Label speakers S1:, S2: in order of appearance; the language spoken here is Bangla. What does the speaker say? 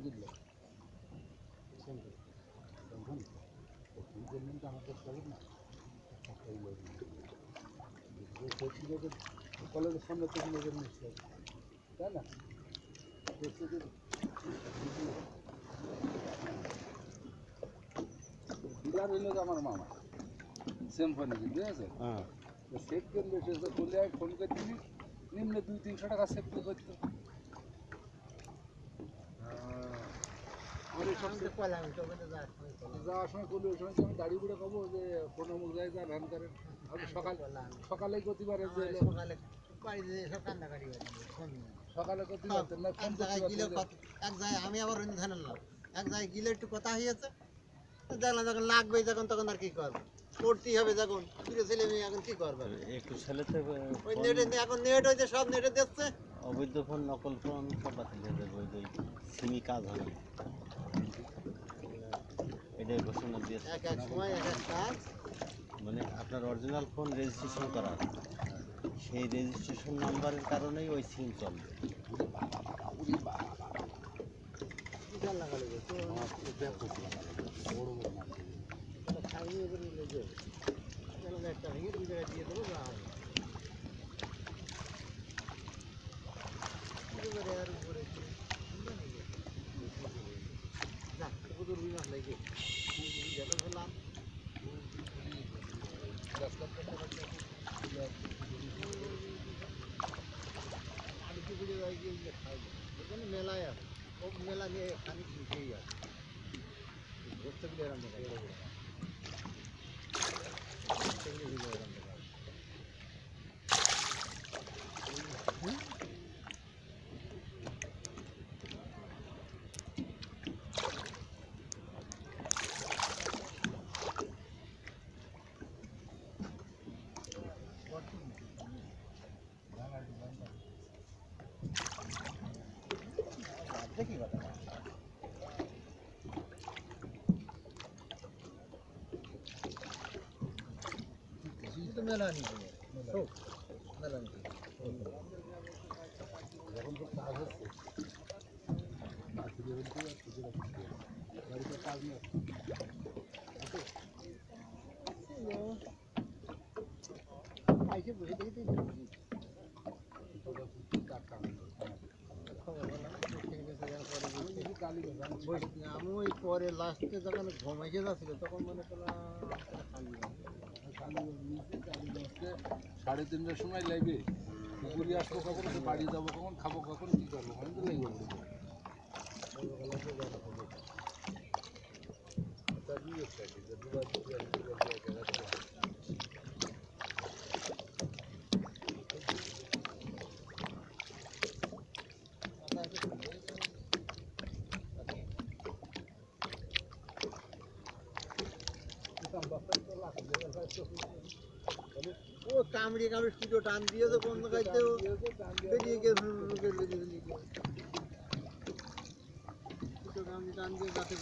S1: দিল আমাদের চলে না কলেজের সামনে থেকে নজর নিচ্ছে তাই না ডিলার হইল আমার মামা সেমফনি ঠিক আছে হ্যাঁ সেভ করলে সে বলে ফোন করে দিবি নিম্নে 200-300 টাকা সেভ করতে যাওয়ার সময় করলে ওই সময় আমি গাড়ি করে কব যে কোনো মুখ যায় যা ধান করেন সকালে করতে পারে যে সকালে করতে পারতেন না
S2: এক জায়গায় আমি আবার ধান আনলাম এক জায়গায় গিলে একটু কথা হয়েছে দেখলাম যখন লাগবে যখন তখন আর কি করবো করতেই হবে যখন ফিরে ছেলে মেয়ে এখন কি করবে
S3: একটু ছেলেতে
S2: ওই নেটে এখন নেট হয়েছে সব নেটে দিচ্ছে
S3: অবৈধ ফোন নকল ফোন সব বাতিল হয়ে যাবে ওই সিমি কাজ হবে এটাই ঘোষণা দিয়েছে
S2: এক এক সময় এক এক কাজ
S3: মানে আপনার অরিজিনাল ফোন রেজিস্ট্রেশন করা সেই রেজিস্ট্রেশন নাম্বারের কারণেই ওই সিম চলবে
S2: মেলায় আছে ও মেলা নিয়ে খানিক নিচেই আছে ঘুরতে গেলে এরকম দেখা যায় দেখি কথা মেলা নিয়ে মেলা নিয়ে
S1: যখন তো কাজ হচ্ছে গাড়িতে কাজ নেই
S2: আইসে বসে দেখি আমি ওই পরে লাস্টে যখন ঘুমাইছে যাচ্ছিল তখন মনে করলাম
S1: 3:30টার সময় লাগবে ঘুরে আসবো কখন বাড়ি যাবো কখন খাবো কখন কী করবো কখন তো লাগবে
S2: ও কামড়িয়ে কামড়িয়ে স্টুডিও টান দিয়েছে বন্ধ খাইতে বেরিয়ে গেছে টান দিয়ে যাতে